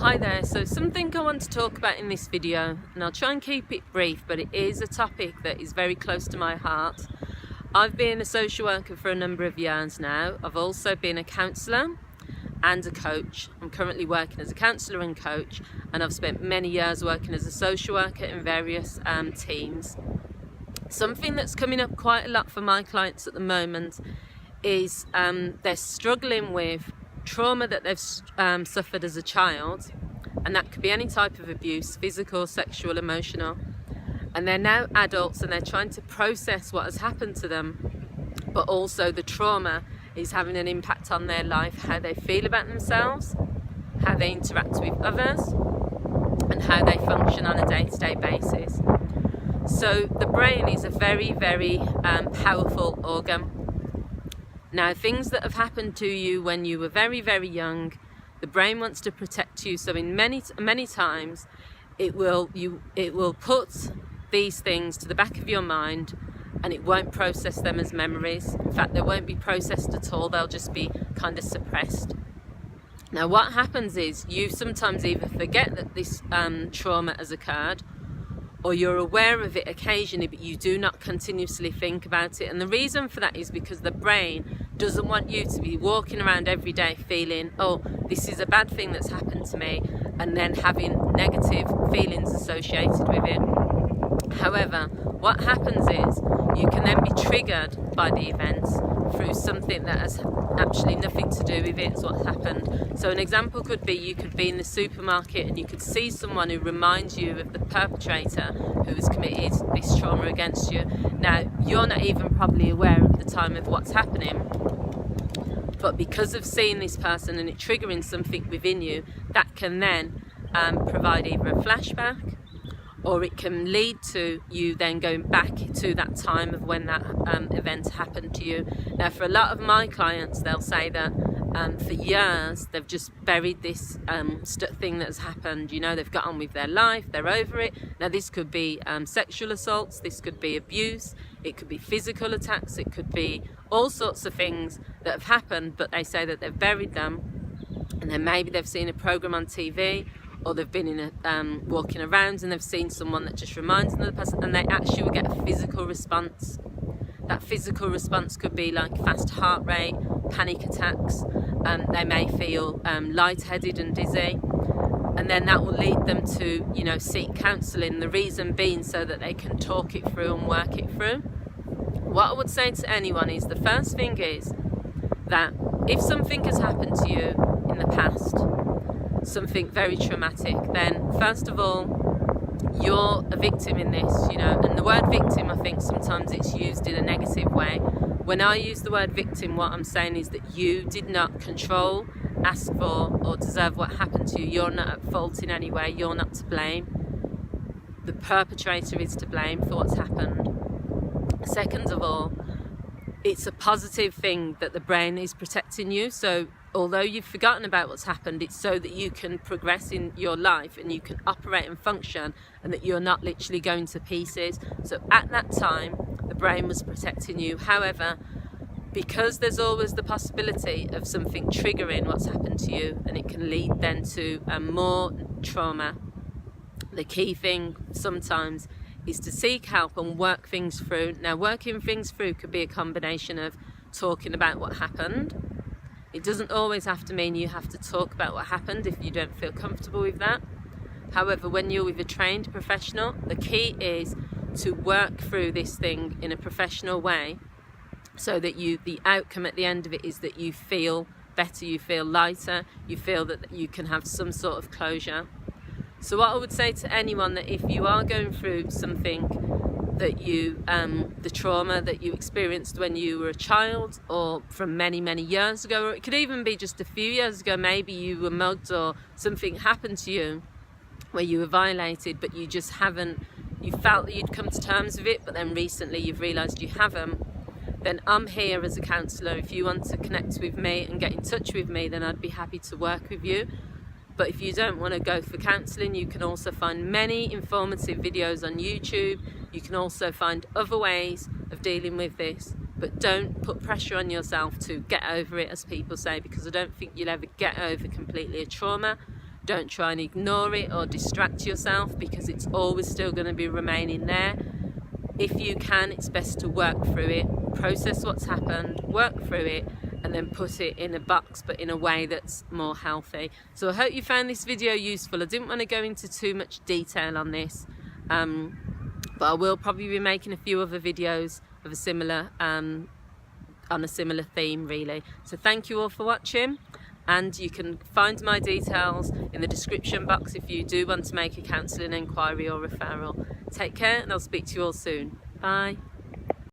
Hi there, so something I want to talk about in this video, and I'll try and keep it brief, but it is a topic that is very close to my heart. I've been a social worker for a number of years now. I've also been a counsellor and a coach. I'm currently working as a counsellor and coach, and I've spent many years working as a social worker in various teams. Something that's coming up quite a lot for my clients at the moment is they're struggling with trauma that they've suffered as a child, and that could be any type of abuse, physical, sexual, emotional, and they're now adults and they're trying to process what has happened to them, but also the trauma is having an impact on their life, how they feel about themselves, how they interact with others, and how they function on a day-to-day basis. So the brain is a very, very powerful organ. Now, things that have happened to you when you were very, very young, the brain wants to protect you. So in many times, it will put these things to the back of your mind, and it won't process them as memories. In fact, they won't be processed at all. They'll just be kind of suppressed. Now, what happens is you sometimes either forget that this trauma has occurred, or you're aware of it occasionally, but you do not continuously think about it. And the reason for that is because the brain doesn't want you to be walking around every day feeling, oh, this is a bad thing that's happened to me, and then having negative feelings associated with it. However, what happens is you can then be triggered by the events through something that has actually nothing to do with it, is what happened. So an example could be, you could be in the supermarket and you could see someone who reminds you of the perpetrator who has committed this trauma against you. Now, you're not even probably aware at the time of what's happening, but because of seeing this person and it triggering something within you, that can then provide either a flashback, or it can lead to you then going back to that time of when that event happened to you. Now, for a lot of my clients, they'll say that for years they've just buried this thing that has happened. You know, they've got on with their life, they're over it. Now, this could be sexual assaults, this could be abuse, it could be physical attacks, it could be all sorts of things that have happened, but they say that they've buried them, and then maybe they've seen a program on TV, or they've been in a walking around and they've seen someone that just reminds them of the person, and they actually will get a physical response. That physical response could be like fast heart rate, panic attacks, they may feel lightheaded and dizzy, and then that will lead them to, you know, seek counselling, the reason being so that they can talk it through and work it through. What I would say to anyone is, the first thing is that if something has happened to you in the past, something very traumatic, then first of all, you're a victim in this, you know, and the word victim, I think sometimes it's used in a negative way. When I use the word victim, what I'm saying is that you did not control, ask for, or deserve what happened to you. You're not at fault in any way, you're not to blame. The perpetrator is to blame for what's happened. Second of all, it's a positive thing that the brain is protecting you. So although you've forgotten about what's happened, it's so that you can progress in your life and you can operate and function, and that you're not literally going to pieces. So at that time, the brain was protecting you. However, because there's always the possibility of something triggering what's happened to you, and it can lead then to more trauma, the key thing sometimes is to seek help and work things through. Now, working things through could be a combination of talking about what happened. It doesn't always have to mean you have to talk about what happened if you don't feel comfortable with that. However, when you're with a trained professional, the key is to work through this thing in a professional way, so that the outcome at the end of it is that you feel better, you feel lighter, you feel that you can have some sort of closure. So what I would say to anyone, that if you are going through something that the trauma that you experienced when you were a child, or from many, many years ago, or it could even be just a few years ago, maybe you were mugged or something happened to you where you were violated, but you just haven't, you felt that you'd come to terms with it, but then recently you've realised you haven't, then I'm here as a counsellor. If you want to connect with me and get in touch with me, then I'd be happy to work with you. But if you don't want to go for counselling, you can also find many informative videos on YouTube. You can also find other ways of dealing with this, but don't put pressure on yourself to get over it, as people say, because I don't think you'll ever get over completely a trauma. Don't try and ignore it or distract yourself, because it's always still going to be remaining there. If you can, it's best to work through it, process what's happened, work through it, and then put it in a box, but in a way that's more healthy. So I hope you found this video useful. I didn't want to go into too much detail on this, but I will probably be making a few other videos of a similar on a similar theme, really. So thank you all for watching, and you can find my details in the description box if you do want to make a counselling inquiry or referral. Take care, and I'll speak to you all soon. Bye.